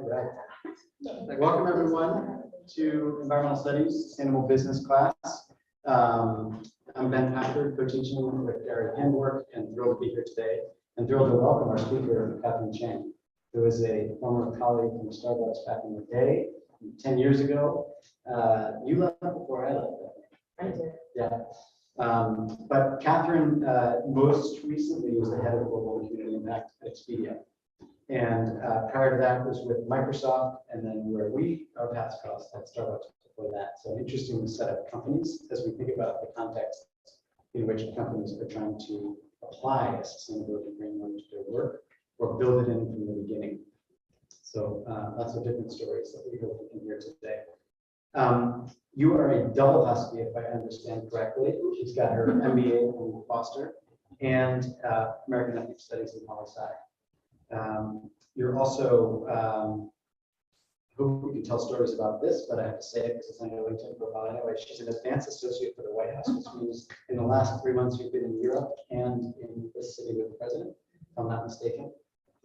Right. Welcome everyone to Environmental Studies Sustainable Business class. I'm Ben Packard, co-teaching with Gary Handwork, and thrilled to be here today. And thrilled to welcome our speaker, Katherine Cheng, who is a former colleague from Starbucks back in the day, 10 years ago. You left before I left. I did. Yeah. But Katherine most recently was the head of global community impact at Expedia. And prior to that was with Microsoft, and then where our paths crossed at Starbucks before that. So an interesting set of companies as we think about the context in which companies are trying to apply a sustainability framework to their work or build it in from the beginning. So lots of different stories that we hope we can hear today. You are a double husky, if I understand correctly. She's got her MBA from Foster and American Ethnic Studies in poli-sci. You're also, hope we can tell stories about this, but I have to say it because it's on your LinkedIn profile anyway. She's an advanced associate for the White House, which means in the last 3 months you've been in Europe and in this city with the president, if I'm not mistaken.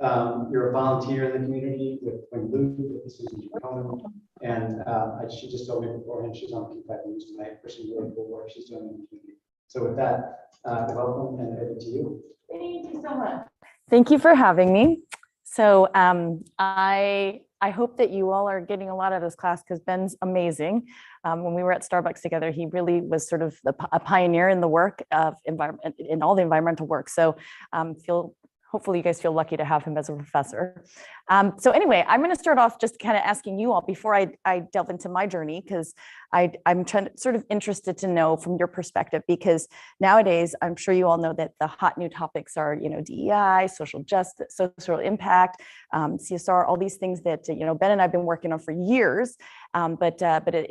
You're a volunteer in the community with Wayne Luke, with Susan Cohen, and she just told me beforehand she's on P5 News tonight for some really cool work she's doing in the community. So with that, welcome and over to you. Thank you so much. Thank you for having me. So I hope that you all are getting a lot out of this class because Ben's amazing. When we were at Starbucks together, he really was sort of a pioneer in the work of environment, in all the environmental work. So hopefully you guys feel lucky to have him as a professor. So anyway, I'm going to start off just kind of asking you all before I delve into my journey, because I'm sort of interested to know from your perspective, because nowadays I'm sure you all know that the hot new topics are, DEI, social justice, social impact, CSR, all these things that Ben and I've been working on for years, but it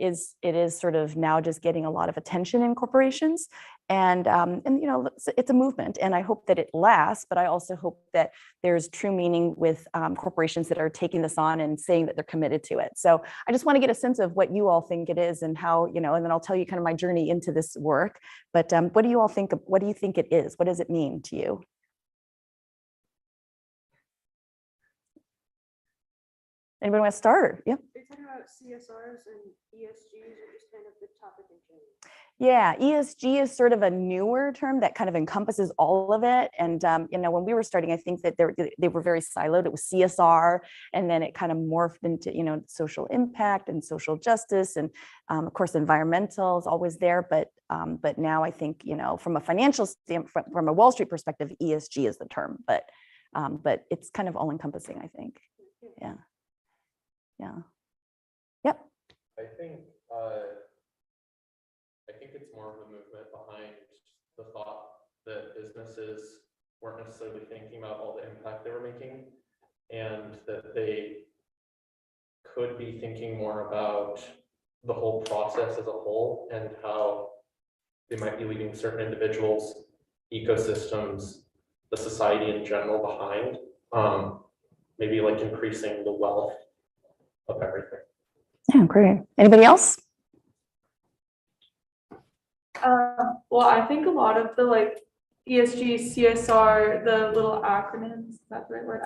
is sort of now just getting a lot of attention in corporations. And it's a movement, and I hope that it lasts, but I also hope that there's true meaning with corporations that are taking this on and saying that they're committed to it. So I just want to get a sense of what you all think it is and how, and then I'll tell you kind of my journey into this work. But what do you all think? What do you think it is? What does it mean to you? Anybody want to start? Yeah. Are you talking about CSRs and ESGs or just kind of the topic in general? Yeah, ESG is sort of a newer term that kind of encompasses all of it. And, when we were starting, I think that they were very siloed. It was CSR, and then it kind of morphed into, social impact and social justice. And of course, environmental is always there. But now I think, from a financial standpoint, from a Wall Street perspective, ESG is the term. But it's kind of all encompassing, I think. Yeah. Yeah. Yep. I think it's more of a movement behind the thought that businesses weren't necessarily thinking about all the impact they were making, and that they could be thinking more about the whole process as a whole and how they might be leaving certain individuals, ecosystems, the society in general behind, maybe like increasing the wealth of everything. Yeah, great. Anybody else? Well, I think a lot of the ESG, CSR, the little acronyms, is that the right word,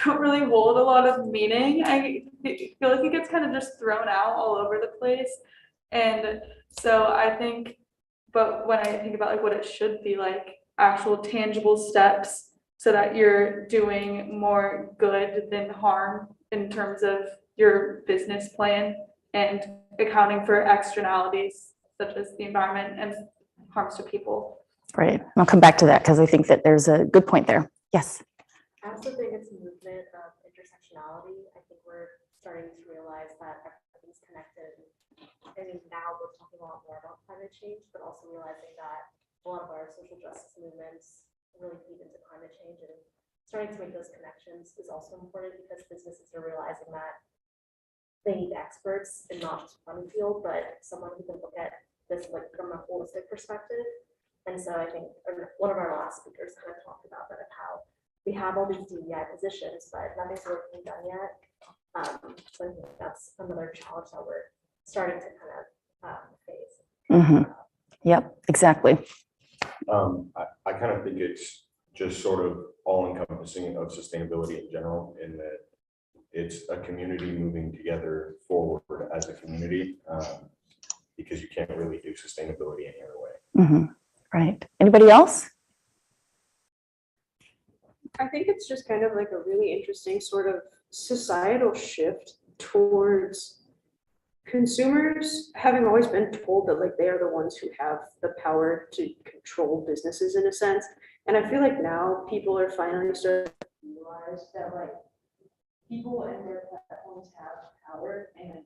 don't really hold a lot of meaning. I feel like it gets kind of just thrown out all over the place. And so I think, but when I think about what it should be, actual tangible steps so that you're doing more good than harm in terms of your business plan and accounting for externalities such as the environment and harms to people. Great. I'll come back to that because I think that there's a good point there. Yes. I also think it's a movement of intersectionality. I think we're starting to realize that everything's connected. I mean, now we're talking a lot more about climate change, but also realizing that a lot of our social justice movements really feed into climate change, and starting to make those connections is also important because businesses are realizing that they need experts and not just one field, but someone who can look at this from a holistic perspective. And so I think one of our last speakers kind of talked about that, of how we have all these DEI positions, but nothing's really being done yet. So I think that's another challenge that we're starting to kind of face. Mm-hmm. Yep, exactly. I kind of think it's just sort of all encompassing of sustainability in general, in that it's a community moving together forward as a community, because you can't really do sustainability any other way. Right. Anybody else? I think it's just kind of like a really interesting sort of societal shift towards consumers having always been told that like they are the ones who have the power to control businesses in a sense. And I feel like now people are finally starting to realize that like people and their platforms have power and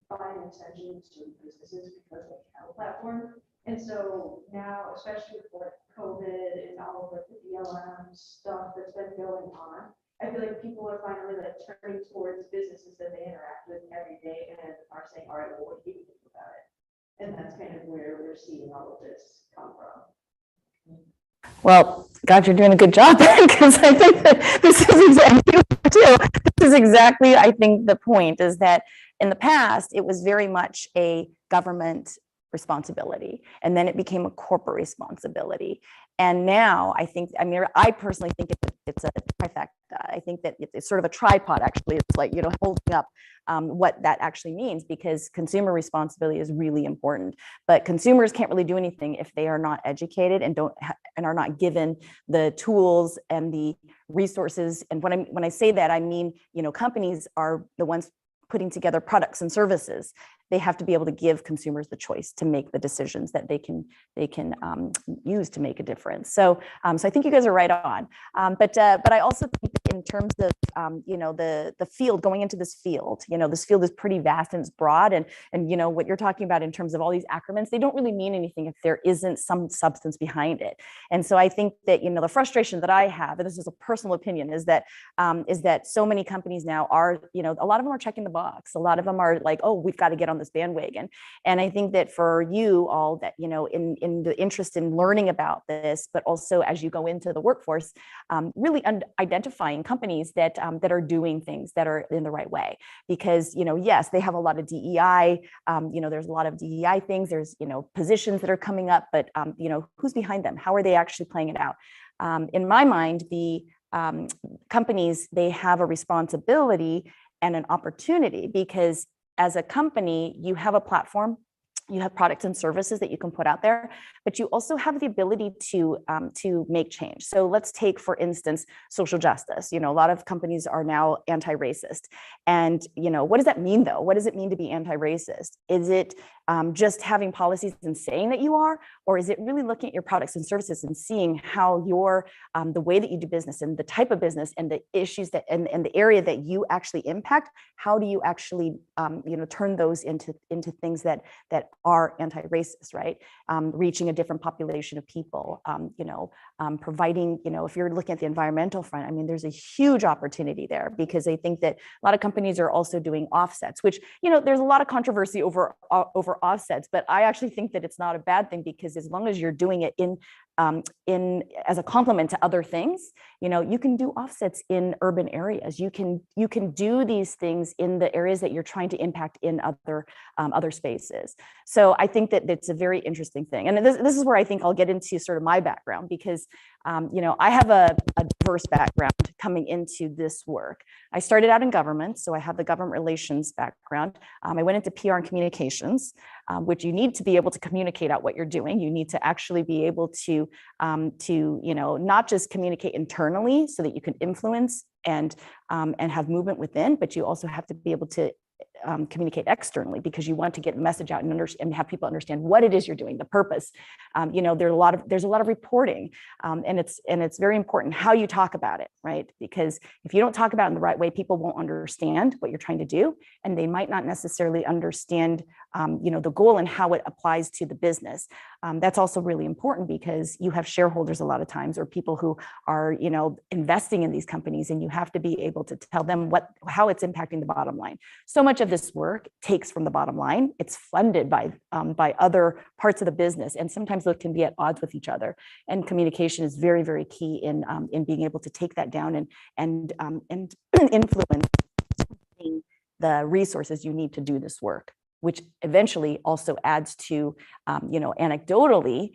find extensions to businesses because they have a platform. And so now, especially with like COVID and all of like the BLM stuff that's been going on, I feel like people are finally like turning towards businesses that they interact with every day and are saying, all right, well, what do you think about it? And that's kind of where we're seeing all of this come from. Well, God, you're doing a good job because I think that this is exactly this is exactly, I think, the point is that in the past, it was very much a government responsibility, and then it became a corporate responsibility. And now I think, I mean, I personally think it's a trifecta. I think that it's sort of a tripod, actually. It's like, you know, holding up what that actually means, because consumer responsibility is really important. But consumers can't really do anything if they are not educated and and are not given the tools and the resources. And when I say that, I mean, you know, companies are the ones putting together products and services. They have to be able to give consumers the choice to make the decisions that they can use to make a difference. So I think you guys are right on. But I also think that in terms of you know, the field, going into this field, you know, this field is pretty vast and it's broad, and you know what you're talking about in terms of all these acronyms, they don't really mean anything if there isn't some substance behind it. And so I think that, you know, the frustration that I have, and this is a personal opinion, is that so many companies now are, you know, a lot of them are checking the box. A lot of them are like, oh, we've got to get on this bandwagon. And I think that for you all, that, you know, in the interest in learning about this, but also as you go into the workforce, really identifying companies that are doing things that are in the right way. Because, you know, yes, they have a lot of DEI, you know, there's a lot of DEI things, there's, you know, positions that are coming up, but, you know, who's behind them? How are they actually playing it out? In my mind, the companies, they have a responsibility and an opportunity, because as a company, you have a platform, you have products and services that you can put out there, but you also have the ability to make change. So let's take, for instance, social justice. You know, a lot of companies are now anti-racist. And, you know, what does that mean though? What does it mean to be anti-racist? Is it just having policies and saying that you are, or is it really looking at your products and services and seeing how your, the way that you do business and the type of business and the issues that, and the area that you actually impact, how do you actually, you know, turn those into things that are anti-racist, right? Reaching a different population of people, you know, providing, you know, if you're looking at the environmental front, I mean, there's a huge opportunity there, because I think that a lot of companies are also doing offsets, which, you know, there's a lot of controversy over offsets, but I actually think that it's not a bad thing, because as long as you're doing it in as a complement to other things, you know, you can do offsets in urban areas. You can do these things in the areas that you're trying to impact in other spaces. So I think that it's a very interesting thing. And this is where I think I'll get into sort of my background, because, you know, I have a diverse background coming into this work. I started out in government, so I have the government relations background. I went into PR and communications, which you need to be able to communicate out what you're doing. You need to actually be able to you know, not just communicate internally so that you can influence and have movement within, but you also have to be able to communicate externally, because you want to get a message out and have people understand what it is you're doing, the purpose. You know, there's a lot of reporting, and it's very important how you talk about it, right? Because if you don't talk about it in the right way, people won't understand what you're trying to do, and they might not necessarily understand, you know, the goal and how it applies to the business. That's also really important, because you have shareholders a lot of times, or people who are, you know, investing in these companies, and you have to be able to tell them how it's impacting the bottom line. So much of this work takes from the bottom line. It's funded by other parts of the business, and sometimes those can be at odds with each other. And communication is very, very key in being able to take that down and influence the resources you need to do this work. which eventually also adds to, anecdotally,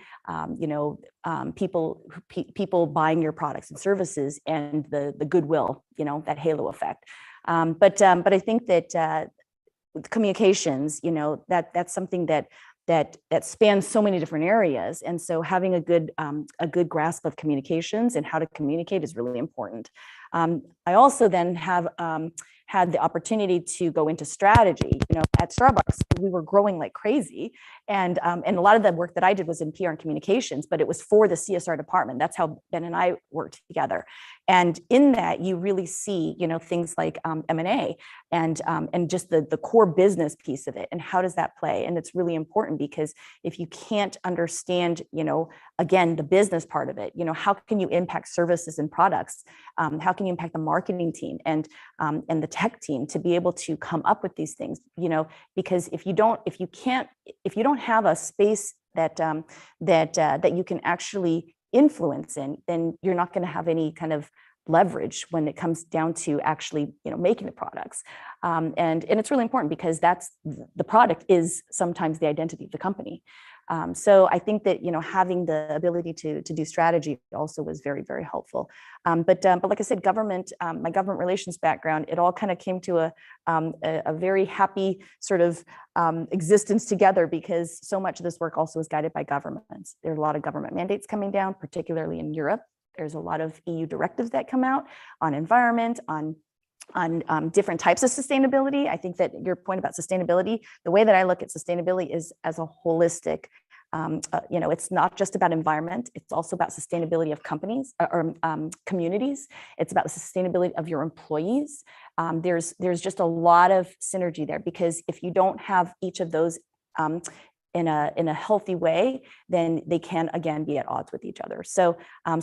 people buying your products and services and the goodwill, that halo effect. But I think that with communications, that's something that spans so many different areas, and so having a good grasp of communications and how to communicate is really important. I also then have had the opportunity to go into strategy. At Starbucks, we were growing like crazy, and a lot of the work that I did was in PR and communications, but it was for the CSR department. That's how Ben and I worked together. And in that, you really see, things like M&A and just the core business piece of it, and how does that play? And it's really important, because if you can't understand, again, the business part of it, how can you impact services and products? How can you impact the marketing team and the tech team to be able to come up with these things? Because if you don't have a space that you can actually influence in, then you're not going to have any kind of leverage when it comes down to actually making the products. And it's really important, because the product is sometimes the identity of the company. So I think that having the ability to do strategy also was very, very helpful. But like I said, my government relations background, it all kind of came to a very happy sort of existence together, because so much of this work also is guided by governments. There are a lot of government mandates coming down, particularly in Europe. There's a lot of EU directives that come out on environment, on different types of sustainability. I think that your point about sustainability, the way that I look at sustainability is as a holistic, it's not just about environment, it's also about sustainability of companies or communities. It's about the sustainability of your employees. There's just a lot of synergy there, because if you don't have each of those in a healthy way, then they can again be at odds with each other. So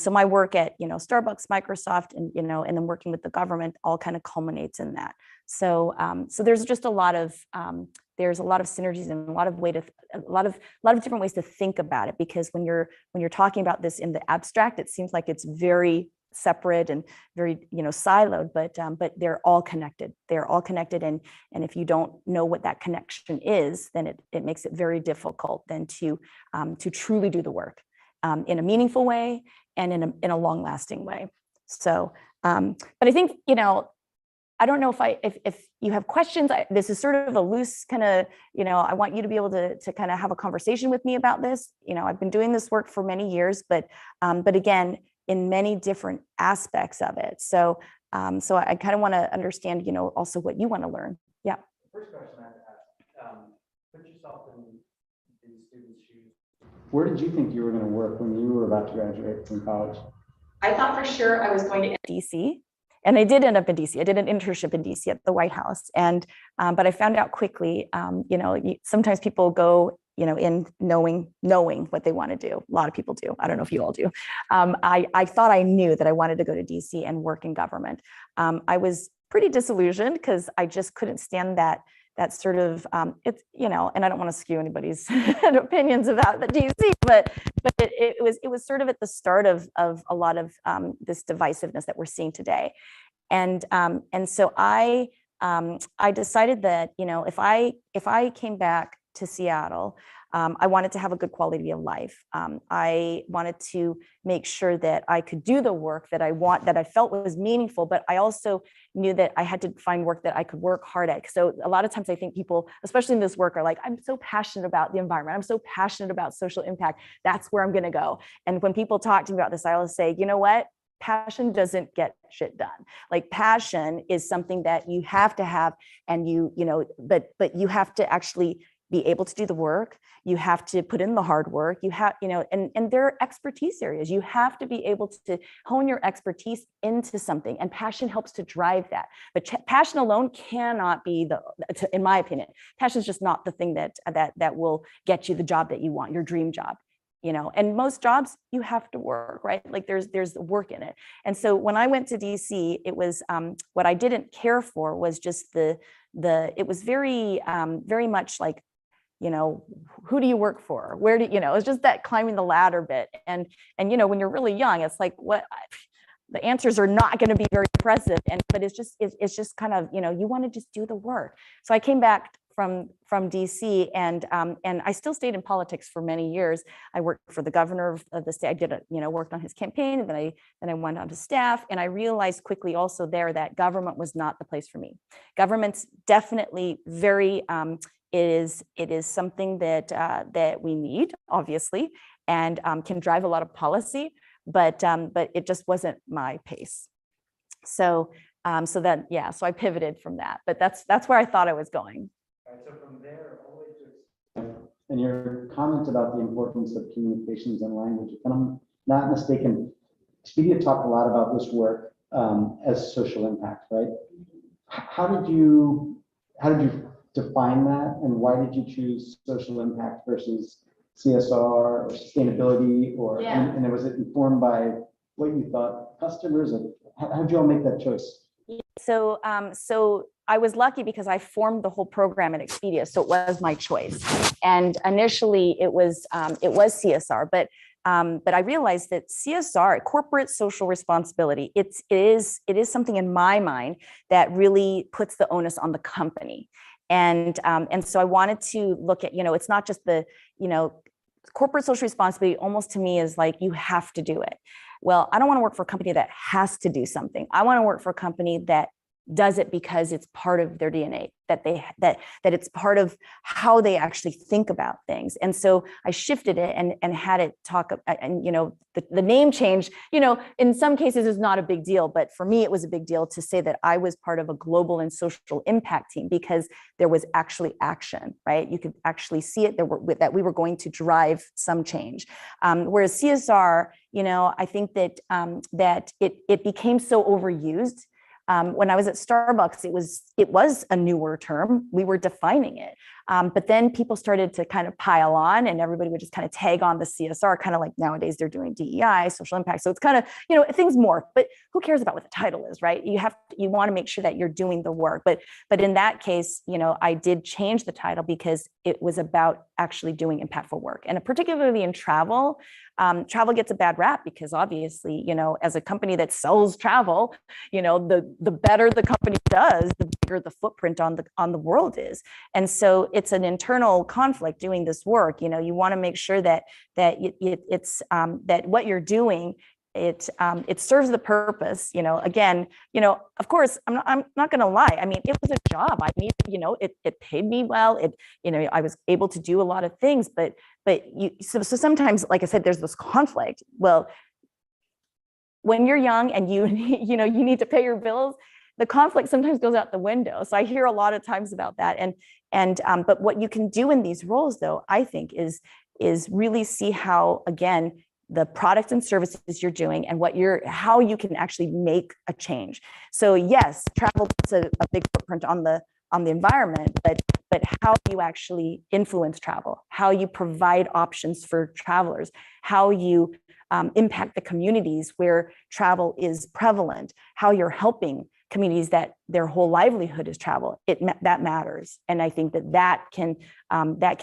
my work at Starbucks, Microsoft, and and then working with the government all kind of culminates in that. So there's just a lot of synergies and a lot of different ways to think about it, because when you're talking about this in the abstract, it seems like it's very separate and very siloed, but they're all connected. And if you don't know what that connection is, then it makes it very difficult then to truly do the work in a meaningful way and in a long lasting way. So but I think I don't know if you have questions. This is sort of a loose kind of, I want you to be able to kind of have a conversation with me about this. I've been doing this work for many years, but again, in many different aspects of it. So I kind of want to understand, also what you want to learn. Yeah. First question I have to ask, put yourself in the student's shoes. Where did you think you were going to work when you were about to graduate from college? I thought for sure I was going to DC. And I did end up in DC. I did an internship in DC at the White House. And but I found out quickly, sometimes people go in knowing what they want to do. A lot of people do. I don't know if you all do. I thought I knew that I wanted to go to DC and work in government. I was pretty disillusioned, because I just couldn't stand that sort of, it's, and I don't want to skew anybody's opinions about the DC, but it was sort of at the start of a lot of this divisiveness that we're seeing today. And so I decided that, if I came back to Seattle, I wanted to have a good quality of life. I wanted to make sure that I could do the work that I felt was meaningful, but I also knew that I had to find work that I could work hard at. So a lot of times I think people, especially in this work, are like, I'm so passionate about the environment. I'm so passionate about social impact. That's where I'm going to go. And when people talk to me about this, I always say, you know what? Passion doesn't get shit done. Like, passion is something that you have to have, and but you have to actually be able to do the work. You have to put in the hard work. You have, and there are expertise areas. You have to be able to hone your expertise into something, and passion helps to drive that. But passion alone cannot be in my opinion, passion is just not the thing that will get you the job that you want, your dream job. And most jobs you have to work, right? Like there's work in it. And so when I went to DC, it was what I didn't care for was just it was very much like, who do you work for? Where do it's just that climbing the ladder bit. And when you're really young, it's like, what, the answers are not going to be very impressive. But it's just kind of, you want to just do the work. So I came back from DC, and I still stayed in politics for many years. I worked for the governor of the state. I did worked on his campaign, and then I went on to staff, and I realized quickly also there that government was not the place for me. Government's definitely very it is something that we need, obviously, and can drive a lot of policy, but it just wasn't my pace. So so I pivoted from that, but that's where I thought I was going. All right, so from there, all the way to and your comment about the importance of communications and language, if I'm not mistaken, Expedia talked a lot about this work as social impact, right? How did you define that, and why did you choose social impact versus CSR or sustainability, or and was it informed by what you thought customers, and how did you all make that choice? So so I was lucky because I formed the whole program at Expedia, so it was my choice. And initially it was CSR, but I realized that CSR, corporate social responsibility, it is something in my mind that really puts the onus on the company. And so I wanted to look at, it's not just the, corporate social responsibility almost to me is like, you have to do it. Well, I don't want to work for a company that has to do something. I want to work for a company that does it because it's part of their DNA, that it's part of how they actually think about things. And so I shifted it and had it talk, and the name change, in some cases is not a big deal, but for me it was a big deal to say that I was part of a global and social impact team, because there was actually action, right? You could actually see it that we were going to drive some change. Whereas CSR, I think that that it became so overused. When I was at Starbucks, it was a newer term. We were defining it. But then people started to kind of pile on, and everybody would just kind of tag on the CSR, kind of like nowadays they're doing DEI, social impact. So it's kind of, things morph, but who cares about what the title is, right? You want to make sure that you're doing the work. But in that case, I did change the title because it was about actually doing impactful work. And particularly in travel, travel gets a bad rap because obviously, as a company that sells travel, the better the company does, the bigger the footprint on the world is. And so it's an internal conflict doing this work. You want to make sure that it's that what you're doing, it serves the purpose. Again, of course, I'm not going to lie. I mean, it was a job. I need, it paid me well. I was able to do a lot of things, but so sometimes, like I said, there's this conflict. Well, when you're young and you need to pay your bills, the conflict sometimes goes out the window. So I hear a lot of times about that. But what you can do in these roles, though, I think is really see how, again, the products and services you're doing and how you can actually make a change. So yes, travel puts a big footprint on the environment, but how you actually influence travel, how you provide options for travelers, how you impact the communities where travel is prevalent, how you're helping communities that their whole livelihood is travel. That matters, and I think that can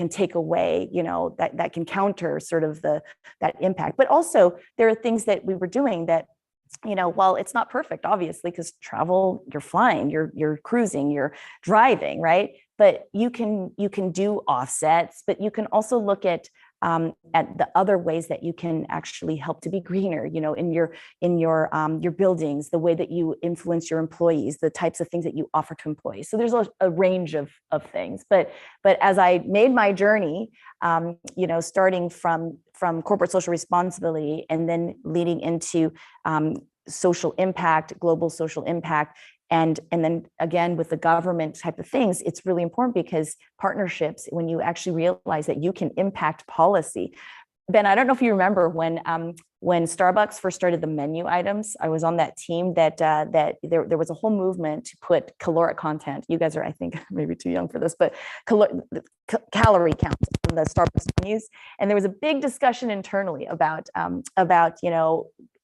take away, that can counter sort of that impact. But also there are things that we were doing that, while it's not perfect, obviously, because travel, you're flying, you're cruising, you're driving, right? But you can do offsets, but you can also look at the other ways that you can actually help to be greener, in your buildings, the way that you influence your employees, the types of things that you offer to employees. So there's a range of things. But as I made my journey, starting from corporate social responsibility and then leading into social impact, global social impact, and then again with the government type of things, it's really important because partnerships, when you actually realize that you can impact policy. Ben, I don't know if you remember when Starbucks first started the menu items. I was on that team that there was a whole movement to put caloric content. You guys are, I think, maybe too young for this, but calorie count on the Starbucks menus. And there was a big discussion internally about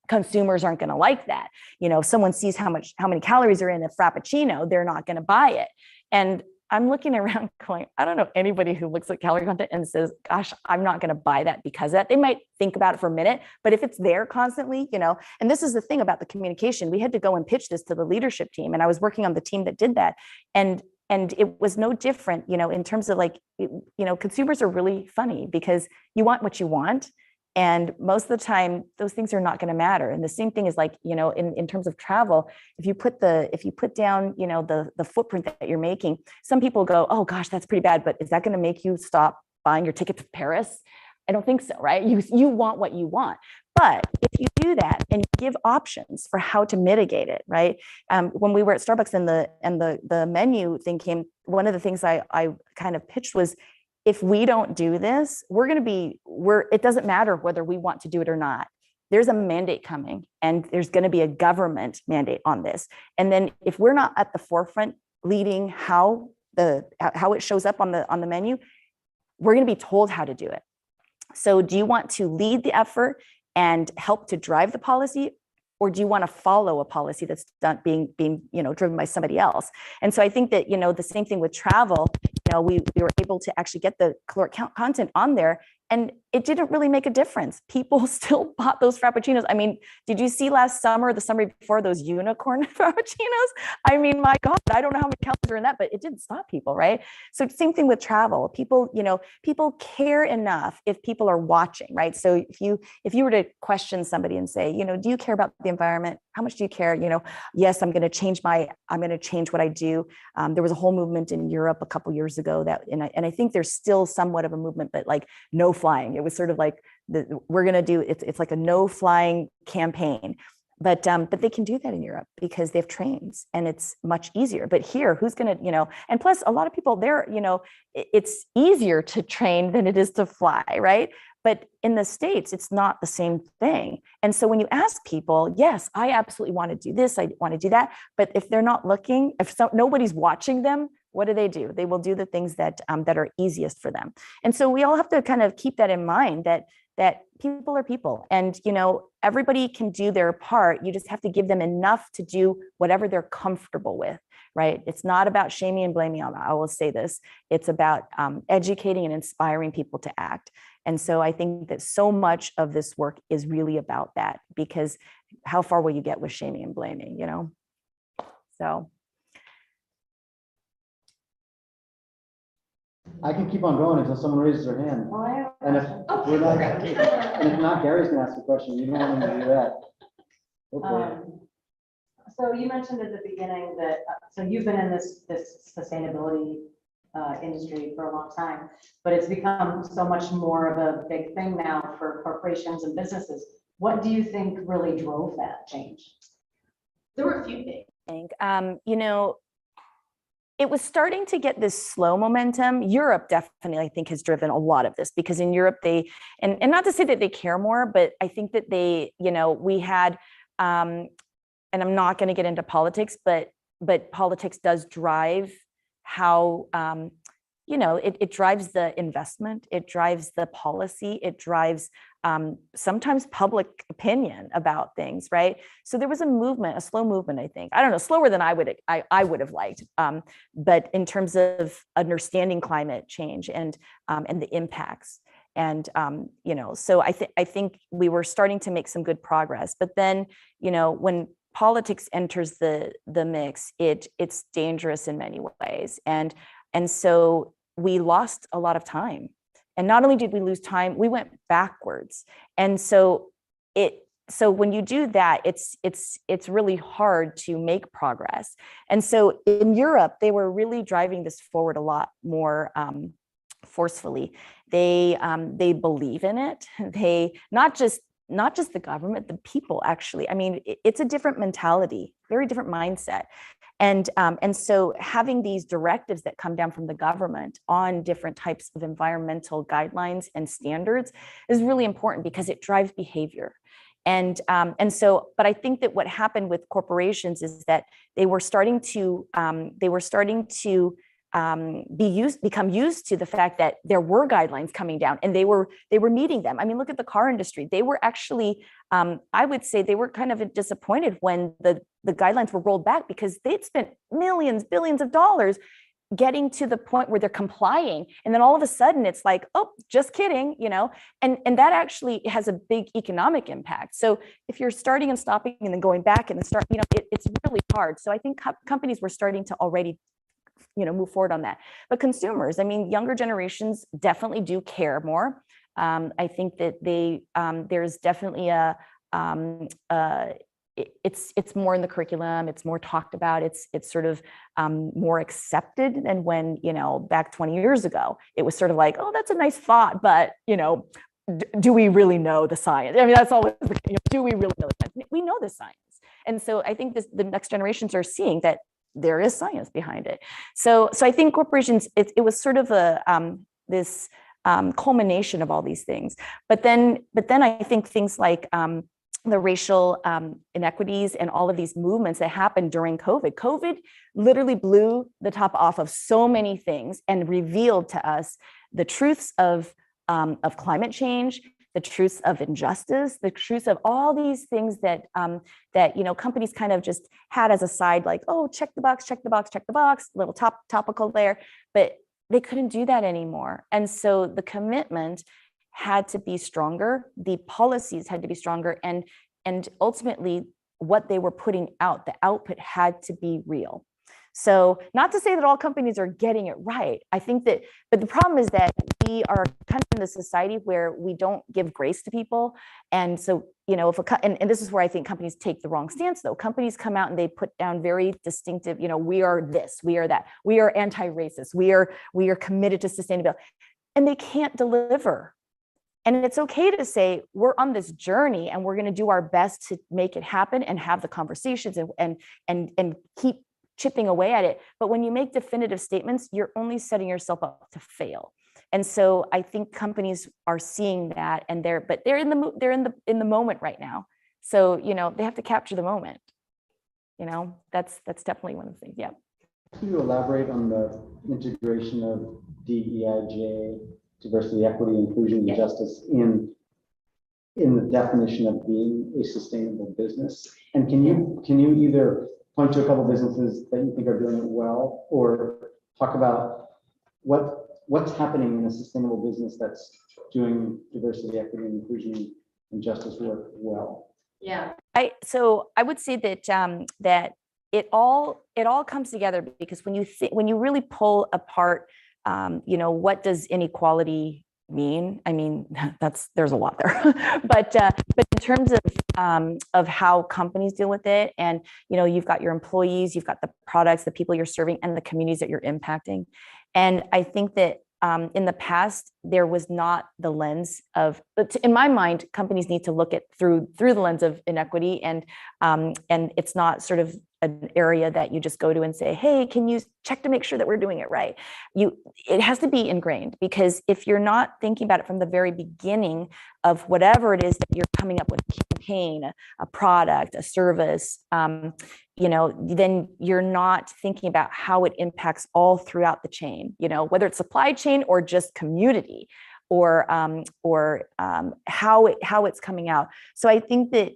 consumers aren't going to like that. If someone sees how many calories are in a Frappuccino, they're not going to buy it. And I'm looking around going, I don't know anybody who looks at calorie content and says, gosh, I'm not going to buy that because of that. They might think about it for a minute, but if it's there constantly, and this is the thing about the communication, we had to go and pitch this to the leadership team. And I was working on the team that did that. And and it was no different, in terms of like, consumers are really funny because you want what you want. And most of the time, those things are not going to matter. And the same thing is like, in terms of travel, if you put down, the footprint that you're making, some people go, oh gosh, that's pretty bad. But is that going to make you stop buying your ticket to Paris? I don't think so, right? You want what you want. But if you do that and give options for how to mitigate it, right? When we were at Starbucks and the menu thing came, one of the things I kind of pitched was, if we don't do this, it doesn't matter whether we want to do it or not. There's a mandate coming, and there's going to be a government mandate on this. And then if we're not at the forefront leading how it shows up on the menu, we're going to be told how to do it. So do you want to lead the effort and help to drive the policy, or do you want to follow a policy that's being driven by somebody else? And so I think that the same thing with travel. We were able to actually get the caloric content on there, and it didn't really make a difference. People still bought those frappuccinos. I mean, did you see last summer, the summer before, those unicorn frappuccinos? I mean, my God, I don't know how many calories are in that, but it didn't stop people, right? So same thing with travel. People care enough if people are watching, right? So if you were to question somebody and say, do you care about the environment? How much do you care? Yes, I'm going to change what I do. There was a whole movement in Europe a couple years ago and I think there's still somewhat of a movement, but like no flying. It was sort of like we're going to do it's like a no flying campaign, but they can do that in Europe because they have trains and it's much easier. But here, who's going to, and plus a lot of people there, it's easier to train than it is to fly, right? But in the States, it's not the same thing. And so when you ask people, yes, I absolutely want to do this, I want to do that. But if they're not looking, nobody's watching them, what do? They will do the things that are easiest for them. And so we all have to kind of keep that in mind, that people are people, and everybody can do their part. You just have to give them enough to do whatever they're comfortable with, right? It's not about shaming and blaming. I will say this. It's about educating and inspiring people to act. And so I think that so much of this work is really about that, because how far will you get with shaming and blaming, So. I can keep on going until someone raises their hand. And if we're not, and if not, Gary's gonna ask a question. You don't want him to do that. Okay. So you mentioned at the beginning that, so you've been in this sustainability industry for a long time, but it's become so much more of a big thing now for corporations and businesses. What do you think really drove that change? There were a few things. It was starting to get this slow momentum. Europe definitely, I think, has driven a lot of this, because in Europe and not to say that they care more, but I think that we had, and I'm not going to get into politics, but politics does drive how, it drives the investment, it drives the policy, it drives sometimes public opinion about things, right? So there was a slow movement, I think. I don't know, slower than I would have liked, but in terms of understanding climate change and the impacts. And so I think we were starting to make some good progress. But then, when politics enters the mix, it's dangerous in many ways. And so we lost a lot of time. And not only did we lose time, we went backwards. And so when you do that, it's really hard to make progress. And so in Europe, they were really driving this forward a lot more forcefully. They believe in it. They not just the government, the people actually. I mean, it's a different mentality, very different mindset. And so having these directives that come down from the government on different types of environmental guidelines and standards is really important, because it drives behavior. And so, but I think that what happened with corporations is that they were starting to become used to the fact that there were guidelines coming down, and they were meeting them. I mean, look at the car industry. They were actually, I would say they were kind of disappointed when the guidelines were rolled back, because they'd spent millions, billions of dollars getting to the point where they're complying. And then all of a sudden it's like, oh, just kidding, and that actually has a big economic impact. So if you're starting and stopping and then going back and then start, it's really hard. So I think companies were starting to already move forward on that. But consumers, I mean, younger generations definitely do care more. I think that there's definitely it's more in the curriculum, it's more talked about, it's sort of more accepted than when, back 20 years ago, it was sort of like, oh, that's a nice thought, but, do we really know the science? I mean, that's always, do we really know the science? We know the science. And so I think the next generations are seeing that there is science behind it. So I think corporations, it was sort of this culmination of all these things. But then I think things like the racial inequities and all of these movements that happened during COVID. COVID literally blew the top off of so many things and revealed to us the truths of climate change, the truths of injustice, the truths of all these things that companies kind of just had as a side, like, oh, check the box, little topical there, but they couldn't do that anymore. And so the commitment had to be stronger, the policies had to be stronger, and ultimately what they were putting out, the output had to be real. So not to say that all companies are getting it right. I think that, but the problem is that we are kind of in the society where we don't give grace to people. And so, if and this is where I think companies take the wrong stance though. Companies come out and they put down very distinctive, we are this, we are that, we are anti-racist, we are committed to sustainability, and they can't deliver. And it's okay to say, we're on this journey and we're going to do our best to make it happen and have the conversations and keep chipping away at it. But when you make definitive statements, you're only setting yourself up to fail. And so I think companies are seeing that, and they're in the moment right now. So, they have to capture the moment. That's definitely one of the things. Yeah. Can you elaborate on the integration of DEIJ, diversity, equity, inclusion, and justice in the definition of being a sustainable business? And can you either point to a couple of businesses that you think are doing it well, or talk about what's happening in a sustainable business that's doing diversity, equity, inclusion, and justice work well? Yeah. So I would say that that it all comes together, because when you really pull apart, what does inequality mean? I mean, there's a lot there, but in terms of how companies deal with it, and you've got your employees, you've got the products, the people you're serving, and the communities that you're impacting. And I think that in the past, there was not the lens of, in my mind, companies need to look at through the lens of inequity, and it's not sort of an area that you just go to and say, hey, can you check to make sure that we're doing it right? It has to be ingrained, because if you're not thinking about it from the very beginning of whatever it is that you're coming up with, a campaign, a product, a service, then you're not thinking about how it impacts all throughout the chain, whether it's supply chain or just community, or how it's coming out. So I think that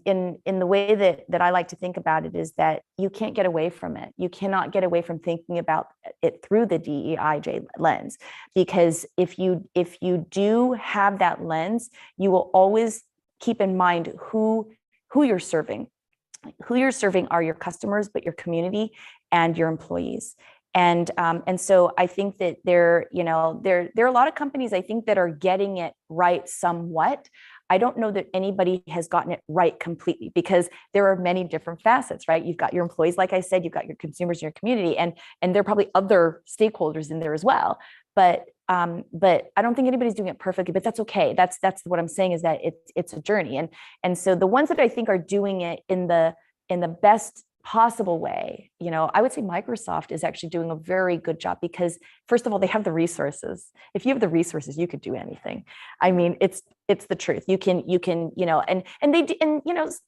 in the way that I like to think about it is that you can't get away from it. You cannot get away from thinking about it through the DEIJ lens, because if you do have that lens, you will always keep in mind who you're serving. Who you're serving are your customers, but your community and your employees. And so I think that there are a lot of companies, I think, that are getting it right somewhat. I don't know that anybody has gotten it right completely, because there are many different facets, right? You've got your employees, like I said, you've got your consumers in your community, and there are probably other stakeholders in there as well. But I don't think anybody's doing it perfectly, but that's okay. That's what I'm saying, is that it's a journey. And so the ones that I think are doing it in the best possible way, I would say Microsoft is actually doing a very good job, because first of all, they have the resources. If you have the resources, you could do anything. I mean, it's the truth. You can, and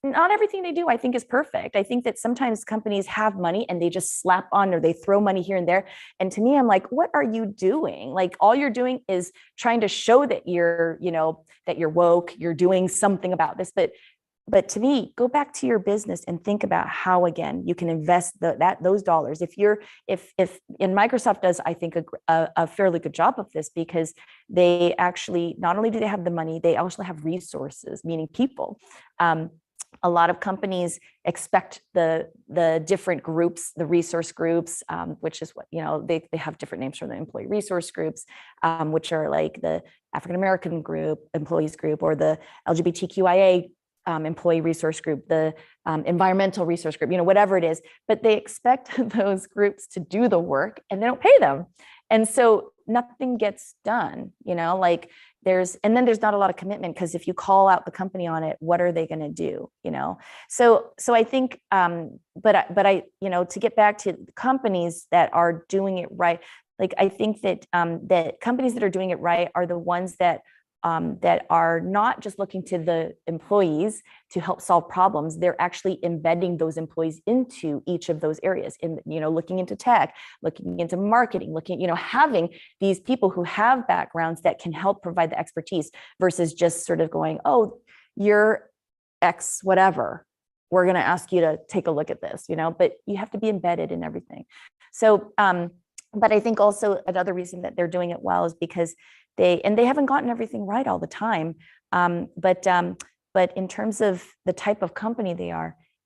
not everything they do, I think, is perfect. I think that sometimes companies have money and they just slap on, or they throw money here and there. And to me, I'm like, what are you doing? Like, all you're doing is trying to show that you're woke, you're doing something about this, But to me, go back to your business and think about how, again, you can invest those dollars. If Microsoft does, I think, a fairly good job of this, because they actually, not only do they have the money, they also have resources, meaning people. a lot of companies expect the different groups, the resource groups, which is what, they have different names for the employee resource groups, which are like the African American group, employees group, or the LGBTQIA employee resource group, the environmental resource group, whatever it is, but they expect those groups to do the work and they don't pay them. And so nothing gets done, like there's not a lot of commitment, because if you call out the company on it, what are they going to do? So I think, but I, to get back to companies that are doing it right, like I think that that companies that are doing it right are the ones that are not just looking to the employees to help solve problems. They're actually embedding those employees into each of those areas, looking into tech, looking into marketing, having these people who have backgrounds that can help provide the expertise, versus just sort of going, oh, you're X whatever, we're going to ask you to take a look at this, but you have to be embedded in everything. So, but I think also another reason that they're doing it well is because they haven't gotten everything right all the time. But in terms of the type of company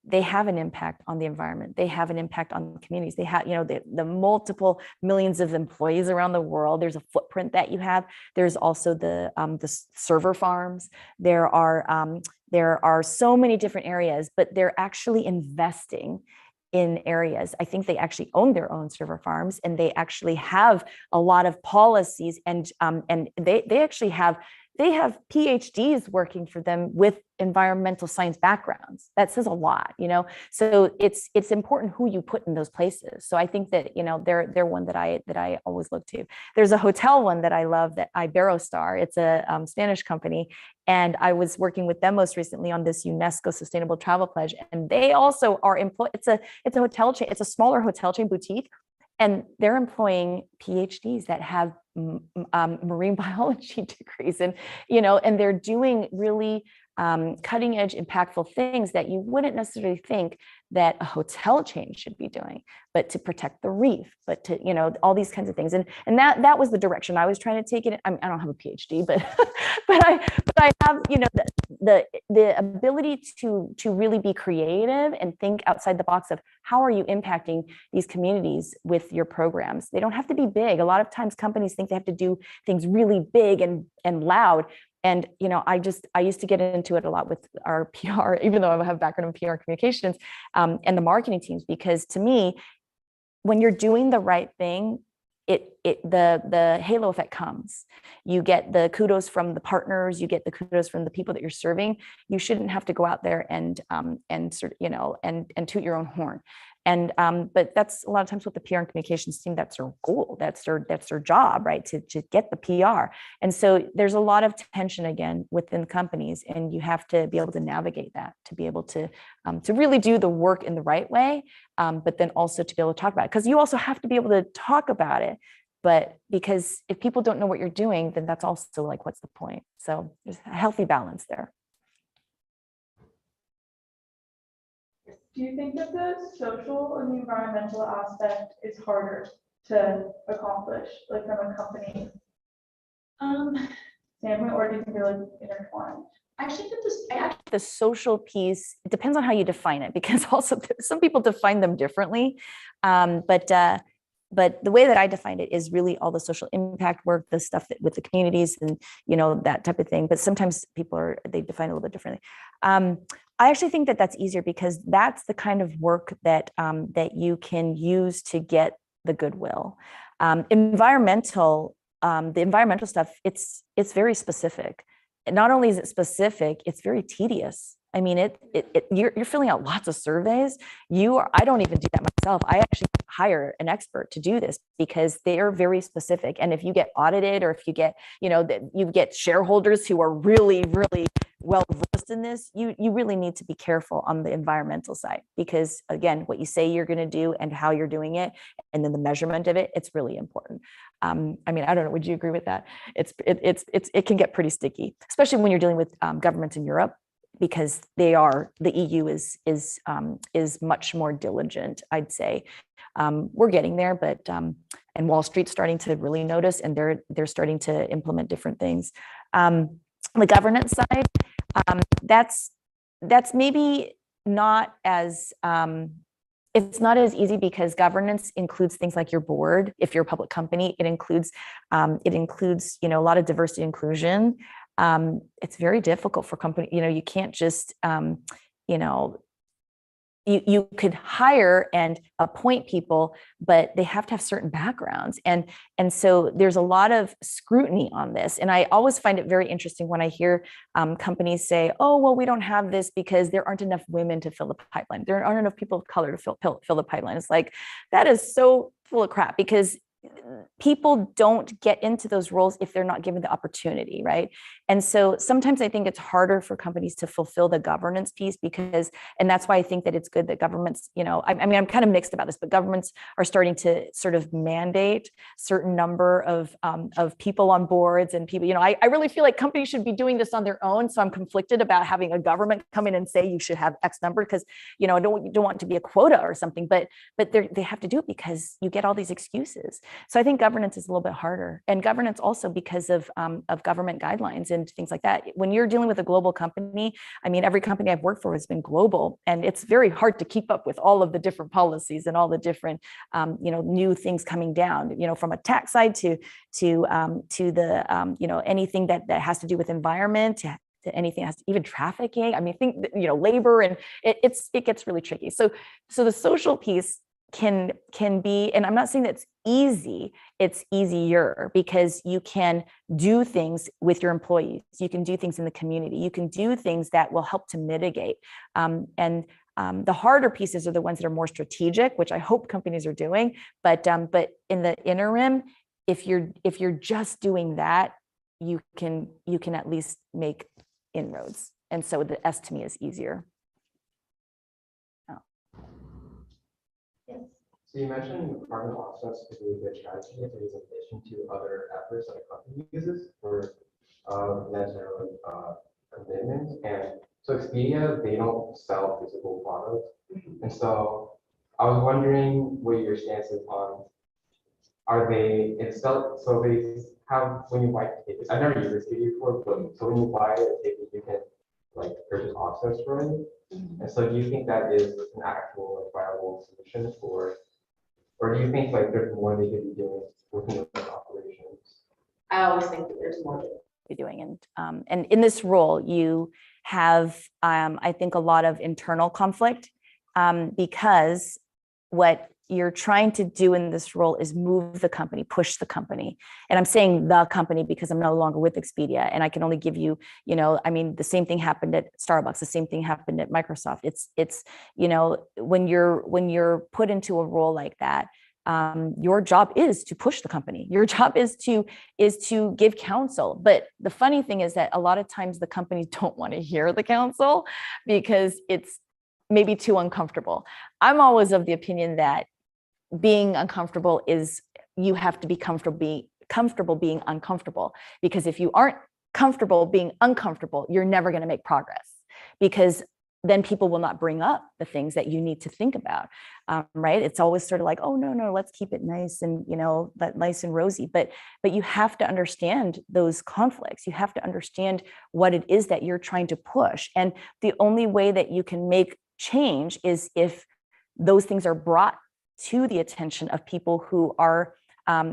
they have an impact on the environment. They have an impact on communities. They have, the multiple millions of employees around the world. There's a footprint that you have. There's also the server farms. There are so many different areas, but they're actually investing in areas. I think they actually own their own server farms, and they actually have a lot of policies, and they actually have PhDs working for them with environmental science backgrounds. That says a lot, So it's important who you put in those places. So I think that they're one that I always look to. There's a hotel one that I love, that Iberostar. It's a Spanish company, and I was working with them most recently on this UNESCO Sustainable Travel Pledge, and they also are It's a hotel chain. It's a smaller hotel chain boutique. And they're employing PhDs that have marine biology degrees, and they're doing really cutting edge, impactful things that you wouldn't necessarily think that a hotel chain should be doing, but to protect the reef, but to, all these kinds of things. And that was the direction I was trying to take it. I don't have a PhD, but I have, the ability to really be creative and think outside the box of how are you impacting these communities with your programs. They don't have to be big. A lot of times companies think they have to do things really big and loud. And, I used to get into it a lot with our PR, even though I have a background in PR communications, and the marketing teams, because to me, when you're doing the right thing, the halo effect comes. You get the kudos from the partners, you get the kudos from the people that you're serving. You shouldn't have to go out there and sort of, and toot your own horn. And but that's a lot of times what the PR and communications team, that's their goal, that's their job, right? To get the PR. And so there's a lot of tension again within companies, and you have to be able to navigate that, to be able to really do the work in the right way, but then also to be able to talk about it, because you also have to be able to talk about it. But because if people don't know what you're doing, then that's also like, what's the point? So there's a healthy balance there. Do you think that the social and the environmental aspect is harder to accomplish, like from a company standpoint, or do you think they're like intertwined? Actually, the social piece, it depends on how you define it, because also some people define them differently. But the way that I defined it is really all the social impact work, the stuff that with the communities and, that type of thing. But sometimes they define it a little bit differently. I actually think that that's easier, because that's the kind of work that you can use to get the goodwill. The environmental stuff, it's very specific. And not only is it specific, it's very tedious. I mean, you're filling out lots of surveys. I don't even do that myself. I actually hire an expert to do this, because they are very specific. And if you get audited, or if you get, you get shareholders who are really, really well versed in this, you really need to be careful on the environmental side, because again, what you say you're going to do and how you're doing it, and then the measurement of it, it's really important. I mean, I don't know. Would you agree with that? It can get pretty sticky, especially when you're dealing with governments in Europe, because the EU is much more diligent, I'd say. We're getting there, but and Wall Street's starting to really notice, and they're starting to implement different things. The governance side, that's that's maybe not as, it's not as easy because governance includes things like your board. If you're a public company, it includes, you know, a lot of diversity inclusion. It's very difficult for company, you know, you can't just, you know, you could hire and appoint people, but they have to have certain backgrounds. And so there's a lot of scrutiny on this. And I always find it very interesting when I hear companies say, oh, well, we don't have this because there aren't enough women to fill the pipeline. There aren't enough people of color to fill the pipeline. It's like, that is so full of crap, because people don't get into those roles if they're not given the opportunity, right? And so sometimes I think it's harder for companies to fulfill the governance piece because, and that's why I think that it's good that governments, you know, I mean, I'm kind of mixed about this, but governments are starting to sort of mandate certain number of people on boards and people, you know, I really feel like companies should be doing this on their own. So I'm conflicted about having a government come in and say you should have X number because, you know, I don't want it to be a quota or something, but they have to do it because you get all these excuses. So I think governance is a little bit harder, and governance also because of government guidelines and things like that. When you're dealing with a global company, I mean, every company I've worked for has been global, and it's very hard to keep up with all of the different policies and all the different, you know, new things coming down, you know, from a tax side to the, you know, anything that has to do with environment, to anything has even trafficking. I mean, think, you know, labor, and it gets really tricky. So the social piece can be, and I'm not saying that's easy, it's easier because you can do things with your employees, you can do things in the community, you can do things that will help to mitigate. The harder pieces are the ones that are more strategic, which I hope companies are doing. But in the interim, if you're just doing that, you can at least make inroads. And so the S to me is easier. So you mentioned carbon offsets could be a good strategy if it is in addition to other efforts that a company uses for net zero commitments. And so Expedia, they don't sell physical products. And so I was wondering what your stance is on, are they itself, so they have, when you buy tickets, I've never used Expedia before, but so when you buy a ticket, you can like purchase offsets for it. And so do you think that is an actual viable solution for, or do you think like there's more they could be doing within those operations? I always think that there's more to be doing. And in this role, you have, I think, a lot of internal conflict because what you're trying to do in this role is move the company, push the company. And I'm saying the company because I'm no longer with Expedia, and I can only give you, you know, I mean, the same thing happened at Starbucks, the same thing happened at Microsoft. It's, you know, when you're put into a role like that, your job is to push the company. Your job is to give counsel. But the funny thing is that a lot of times the companies don't want to hear the counsel because it's maybe too uncomfortable. I'm always of the opinion that being uncomfortable is, you have to be comfortable being uncomfortable, because if you aren't comfortable being uncomfortable, you're never going to make progress, because then people will not bring up the things that you need to think about, right? It's always sort of like, oh, no, let's keep it nice and, you know, that nice and rosy. But you have to understand those conflicts. You have to understand what it is that you're trying to push. And the only way that you can make change is if those things are brought to the attention of people who are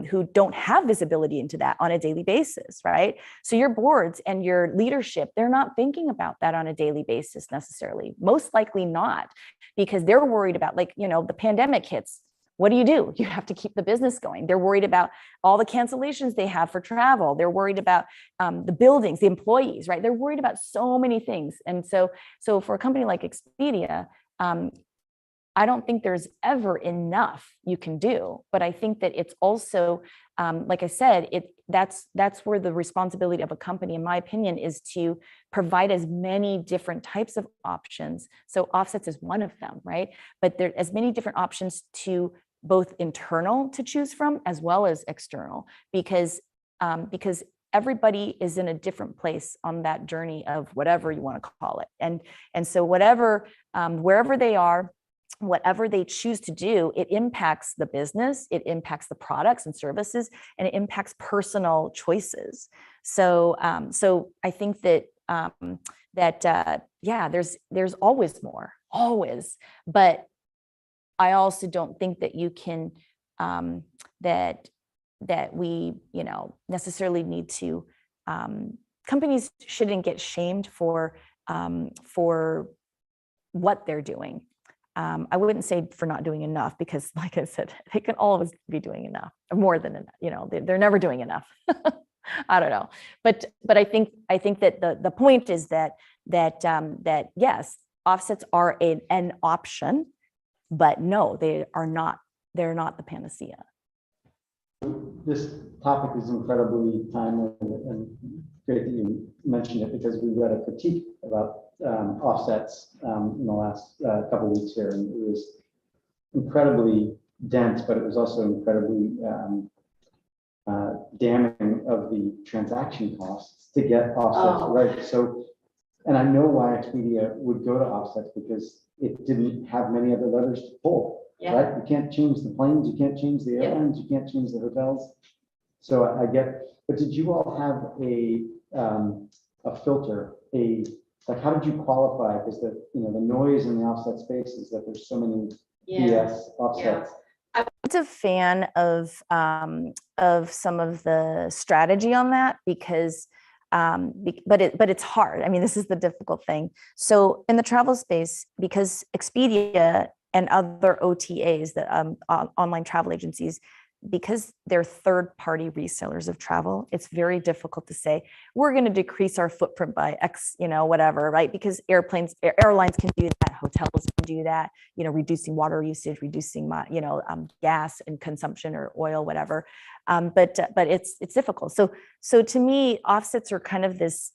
who don't have visibility into that on a daily basis, right? So your boards and your leadership, they're not thinking about that on a daily basis necessarily, most likely not, because they're worried about, like, you know, the pandemic hits. What do? You have to keep the business going. They're worried about all the cancellations they have for travel. They're worried about the buildings, the employees, right? They're worried about so many things. And so for a company like Expedia, I don't think there's ever enough you can do, but I think that it's also, like I said, that's where the responsibility of a company, in my opinion, is to provide as many different types of options. So offsets is one of them, right? But there are as many different options to both internal to choose from as well as external, because everybody is in a different place on that journey of whatever you want to call it, and so whatever, wherever they are, whatever they choose to do, it impacts the business, it impacts the products and services, and it impacts personal choices. So I think that yeah, there's always more, always. But I also don't think that you can, that we, necessarily need to, companies shouldn't get shamed for what they're doing. I wouldn't say for not doing enough, because like I said, they can always be doing enough, more than enough, they're never doing enough. I don't know. But I think that the point is that yes, offsets are an option, but no, they're not the panacea. This topic is incredibly timely and great that you mentioned it, because we read a critique about offsets in the last couple of weeks here, and it was incredibly dense, but it was also incredibly damning of the transaction costs to get offsets right. So, and I know why Expedia would go to offsets, because it didn't have many other levers to pull. Yeah. Right? You can't change the planes, you can't change the airlines, you can't change the hotels. So I get, but did you all have a filter, like how did you qualify? Because the noise in the offset space is that there's so many BS offsets. I'm a fan of some of the strategy on that, because but it's hard. I mean, this is the difficult thing. So in the travel space, because Expedia and other OTAs, that online travel agencies, because they're third-party resellers of travel, it's very difficult to say we're going to decrease our footprint by X, whatever, right? Because airlines can do that, hotels can do that, reducing water usage, reducing gas and consumption, or oil, whatever. But it's difficult. So to me, offsets are kind of this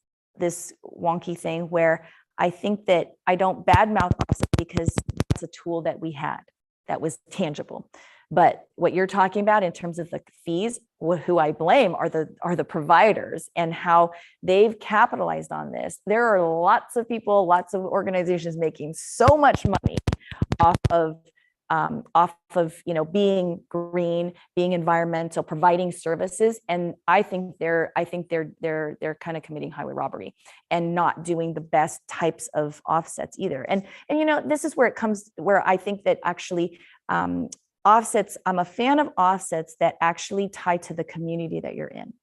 wonky thing where I think that I don't badmouth offsets, because it's a tool that we had that was tangible. But what you're talking about in terms of the fees, who I blame are the providers, and how they've capitalized on this. There are lots of people, lots of organizations making so much money off of being green, being environmental, providing services, and I think they're kind of committing highway robbery and not doing the best types of offsets either. And this is where I think that actually offsets, I'm a fan of offsets that actually tie to the community that you're in.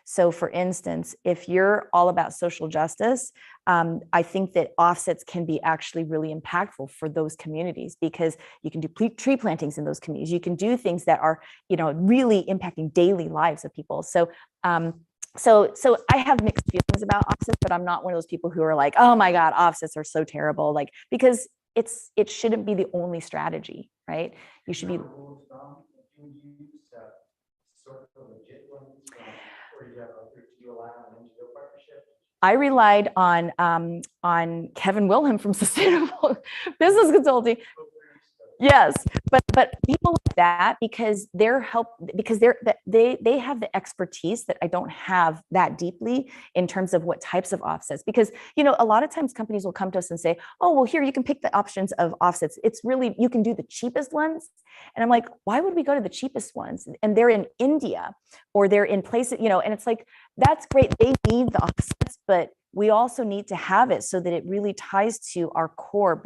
So for instance, if you're all about social justice, I think that offsets can be actually really impactful for those communities, because you can do tree plantings in those communities. You can do things that are, really impacting daily lives of people. So I have mixed feelings about offsets, but I'm not one of those people who are like, oh my God, offsets are so terrible. Like, because it shouldn't be the only strategy, right? You should be. I relied on Kevin Wilhelm from Sustainable Business Consulting. Yes, but people like that, because they have the expertise that I don't have that deeply in terms of what types of offsets. Because a lot of times companies will come to us and say, oh, well, here you can pick the options of offsets. It's really, you can do the cheapest ones. And I'm like, why would we go to the cheapest ones? And they're in India, or they're in places, and it's like, that's great. They need the offsets, but we also need to have it so that it really ties to our core,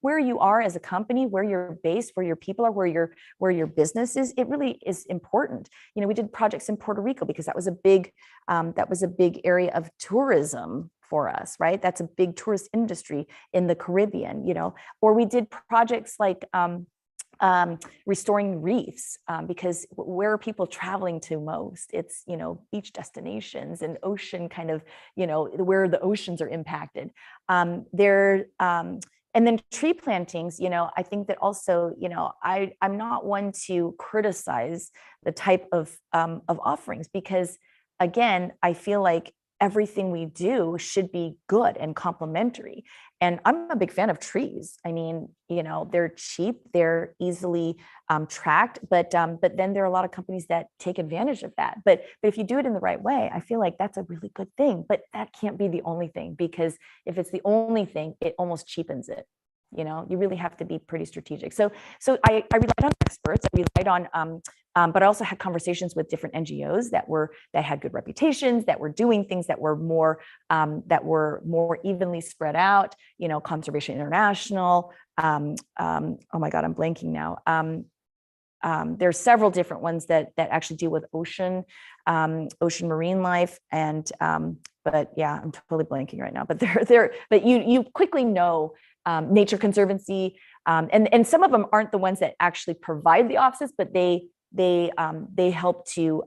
where you are as a company, where you're based, where your people are, where your business is. It really is important. We did projects in Puerto Rico because that was a big area of tourism for us, right? That's a big tourist industry in the Caribbean, or we did projects like restoring reefs, because where are people traveling to most? It's, beach destinations and ocean kind of, where the oceans are impacted. And then tree plantings, I think that also, I'm not one to criticize the type of offerings, because again, I feel like everything we do should be good and complementary. And I'm a big fan of trees. I mean, they're cheap, they're easily tracked, but then there are a lot of companies that take advantage of that. But if you do it in the right way, I feel like that's a really good thing. But that can't be the only thing, because if it's the only thing, it almost cheapens it. You really have to be pretty strategic. So I relied on experts. I relied on, but I also had conversations with different NGOs that had good reputations, that were doing things that were more evenly spread out. Conservation International. Oh my God, I'm blanking now. There's several different ones that actually deal with ocean marine life, and but yeah, I'm totally blanking right now. But but you quickly know. Nature Conservancy, and some of them aren't the ones that actually provide the offices, but they help to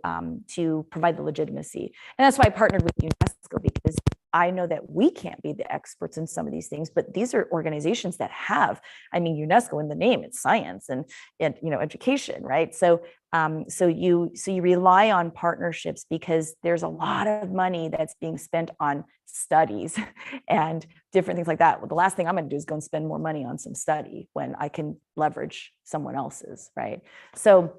provide the legitimacy. And that's why I partnered with UNESCO, because I know that we can't be the experts in some of these things, but these are organizations that have, UNESCO in the name, it's science and education, right? So you rely on partnerships, because there's a lot of money that's being spent on studies and different things like that. Well, the last thing I'm going to do is go and spend more money on some study when I can leverage someone else's, right? So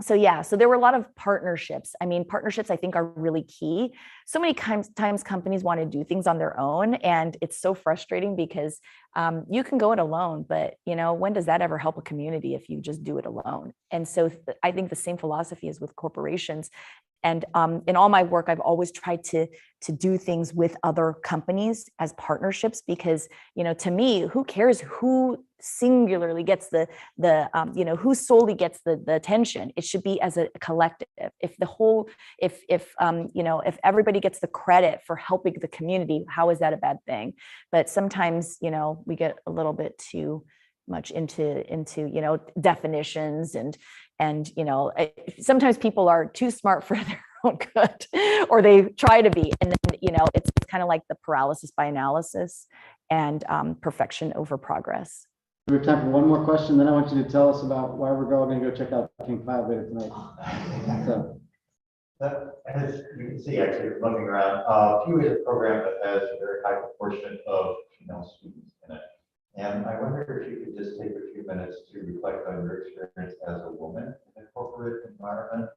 there were a lot of partnerships. Partnerships I think are really key. So many times companies want to do things on their own, and it's so frustrating because you can go it alone, but when does that ever help a community if you just do it alone? And so I think the same philosophy is with corporations. And in all my work, I've always tried to do things with other companies as partnerships, because to me, who cares who singularly gets who solely gets the attention? It should be as a collective. If everybody gets the credit for helping the community, how is that a bad thing? But sometimes we get a little bit too much into definitions, and sometimes people are too smart for their own good, or they try to be, and then it's kind of like the paralysis by analysis and perfection over progress. We have time for one more question, then I want you to tell us about why we're all going to go check out King 5 later tonight. So. As you can see, actually, looking around, Pew is a program that has a very high proportion of female students in it. And I wonder if you could just take a few minutes to reflect on your experience as a woman in a corporate environment,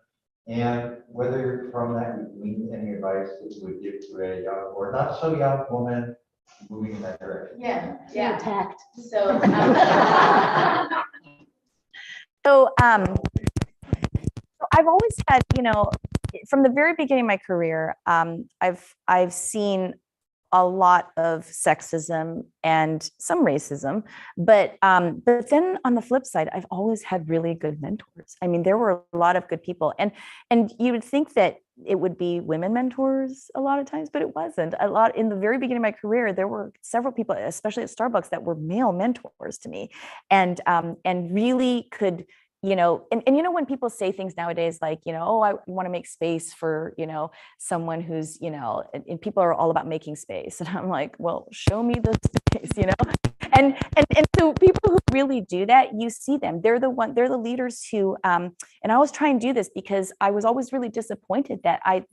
and whether from that you gleaned any advice that you would give to a young or not so young woman moving in that direction. Yeah. Attacked. So I've always had, from the very beginning of my career, I've seen a lot of sexism and some racism, but then on the flip side, I've always had really good mentors. There were a lot of good people, and you would think that it would be women mentors a lot of times, but it wasn't. A lot in the very beginning of my career, there were several people, especially at Starbucks, that were male mentors to me, and really could. When people say things nowadays like, oh, I want to make space for, someone who's, and people are all about making space. And I'm like, well, show me the space, And so people who really do that, you see them. They're the leaders who, and I always try and do this because I was always really disappointed that I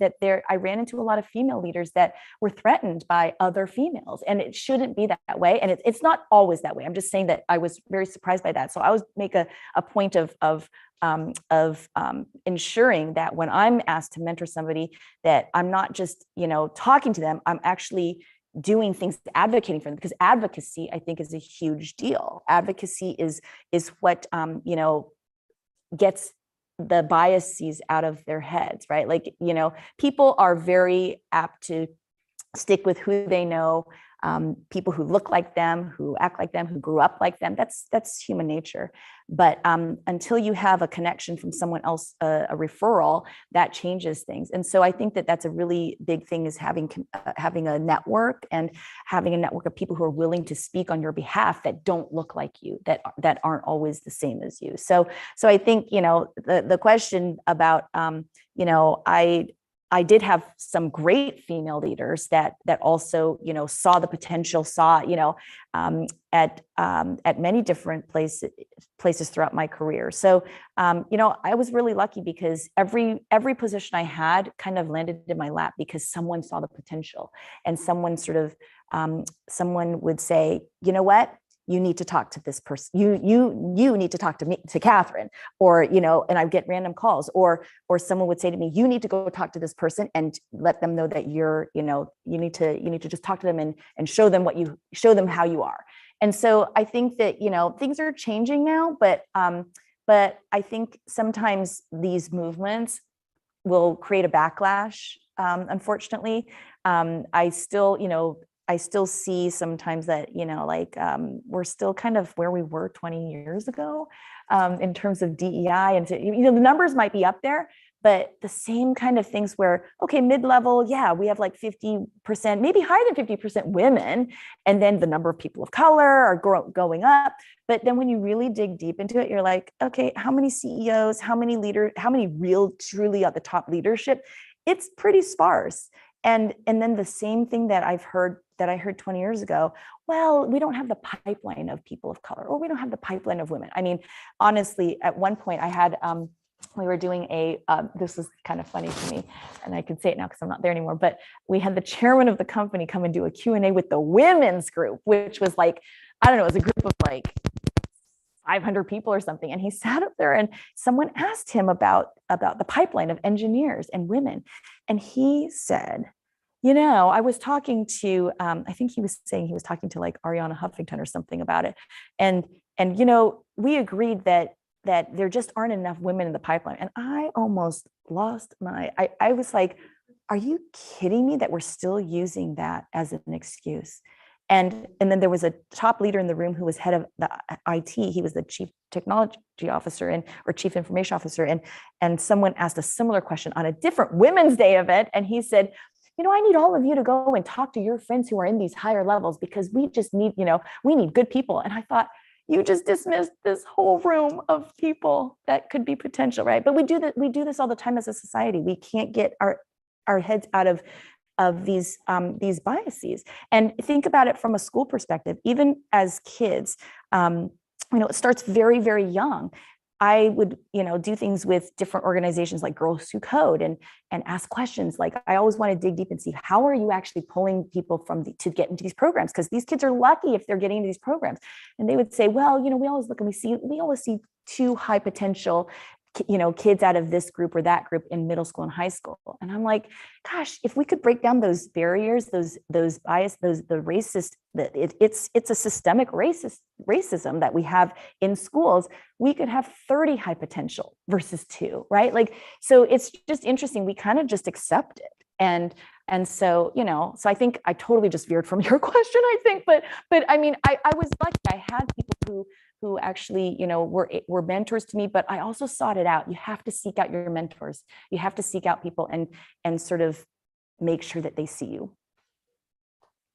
ran into a lot of female leaders that were threatened by other females, and it shouldn't be that way. And it's not always that way. I'm just saying that I was very surprised by that. So I always make a point of ensuring that when I'm asked to mentor somebody, that I'm not just, talking to them, I'm actually doing things, advocating for them, because advocacy, I think, is a huge deal. Advocacy is what, gets the biases out of their heads, right? Like, people are very apt to stick with who they know, people who look like them, who act like them, who grew up like them. That's human nature. But until you have a connection from someone else, a referral, that changes things. And so I think that that's a really big thing, is having a network, and having a network of people who are willing to speak on your behalf that don't look like you, that aren't always the same as you. So I think, the question about, I did have some great female leaders that also, saw the potential, at many different places throughout my career. So, I was really lucky, because every position I had kind of landed in my lap because someone saw the potential, and someone someone would say, you know what? You need to talk to this person. You need to talk to Katherine, or, and I get random calls, or someone would say to me, you need to go talk to this person and let them know that you need to just talk to them and show them how you are. And so I think that, things are changing now, but I think sometimes these movements will create a backlash, unfortunately. I still see sometimes that, we're still kind of where we were 20 years ago in terms of DEI. And, the numbers might be up there, but the same kind of things where, okay, mid-level, yeah, we have like 50%, maybe higher than 50% women. And then the number of people of color are going up. But then when you really dig deep into it, you're like, okay, how many CEOs, how many leaders, how many real, truly at the top leadership? It's pretty sparse. And then the same thing that I heard 20 years ago, well, we don't have the pipeline of people of color, or we don't have the pipeline of women. I mean, honestly, at one point I had, we were doing this was kind of funny to me, and I can say it now because I'm not there anymore, but we had the chairman of the company come and do a Q&A with the women's group, which was like, I don't know, it was a group of like 500 people or something. And he sat up there and someone asked him about the pipeline of engineers and women. And he said, I was talking to, I think he was saying he was talking to like Ariana Huffington or something about it. And we agreed that there just aren't enough women in the pipeline. And I almost lost I was like, are you kidding me that we're still using that as an excuse? And then there was a top leader in the room who was head of the IT. He was the chief technology officer or chief information officer. And someone asked a similar question on a different Women's Day event. And he said, I need all of you to go and talk to your friends who are in these higher levels, because we just need, we need good people. And I thought, you just dismissed this whole room of people that could be potential, right? But we do this all the time as a society. We can't get our heads out of these biases. And think about it from a school perspective. Even as kids, it starts very, very young. I would, do things with different organizations like Girls Who Code and ask questions. Like, I always want to dig deep and see, how are you actually pulling people to get into these programs? Because these kids are lucky if they're getting into these programs. And they would say, well, we always look and we always see too high potential kids out of this group or that group in middle school and high school. And I'm like, gosh, if we could break down those barriers, those bias, the racist, it's a systemic racism that we have in schools, we could have 30 high potential versus 2, right? Like, so it's just interesting. We kind of just accept it. And so, so I think I totally just veered from your question, I think, but I mean, I was lucky. I had people who actually, were mentors to me, but I also sought it out. You have to seek out your mentors. You have to seek out people and sort of make sure that they see you.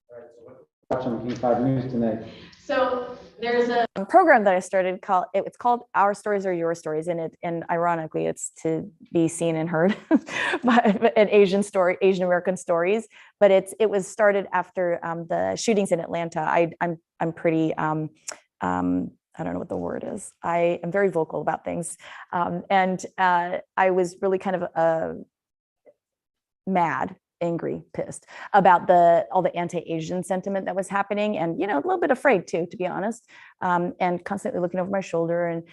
All right, so what's watching King 5 News tonight? So there's a program that I started it's called Our Stories Are Your Stories. And ironically, it's to be seen and heard by an Asian American stories. But it was started after the shootings in Atlanta. I'm pretty, I don't know what the word is. I am very vocal about things. And I was really kind of mad, angry, pissed about all the anti-Asian sentiment that was happening, and a little bit afraid too, to be honest, and constantly looking over my shoulder. And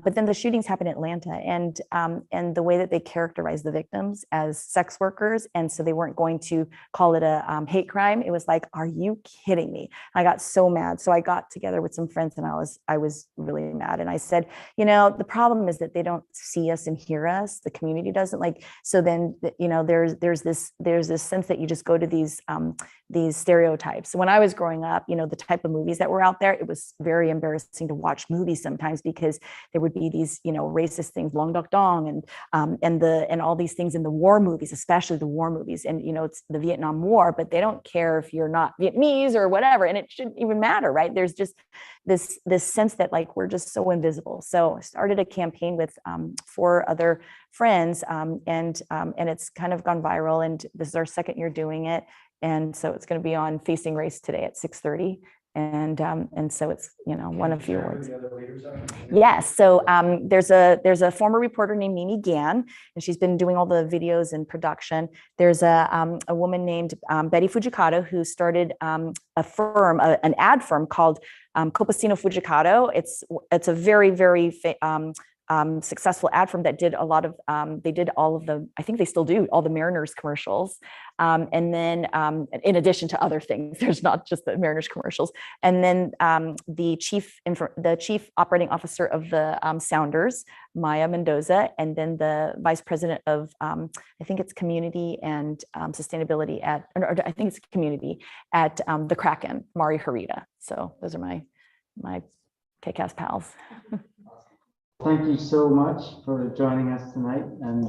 but then the shootings happened in Atlanta, and the way that they characterized the victims as sex workers, and so they weren't going to call it a hate crime. It was like, are you kidding me? I got so mad. So I got together with some friends, and I was really mad. And I said, the problem is that they don't see us and hear us. The community doesn't. Like, so then there's this sense that you just go to these stereotypes. So when I was growing up, the type of movies that were out there, it was very embarrassing to watch movies sometimes, because there would be these, racist things, Long Dok Dong, and all these things in the war movies, especially the war movies. And, it's the Vietnam War, but they don't care if you're not Vietnamese or whatever. And it shouldn't even matter, right? There's just this sense that like, we're just so invisible. So I started a campaign with 4 other friends, and it's kind of gone viral. And this is our 2nd year doing it. And so it's going to be on Facing Race today at 6:30. And so it's, one of the awards. Yes. So there's a former reporter named Mimi Gann, and she's been doing all the videos and production. There's a woman named Betty Fujikato, who started a firm, an ad firm called Copacino Fujikato. It's a very, very successful ad firm that did a lot of, they did all of the, I think they still do, all the Mariners commercials. And then in addition to other things, there's not just the Mariners commercials. And then the chief operating officer of the Sounders, Maya Mendoza, and then the vice president of, I think it's community and sustainability at, or I think it's community at the Kraken, Mari Harita. So those are my kick-ass pals. Thank you so much for joining us tonight, and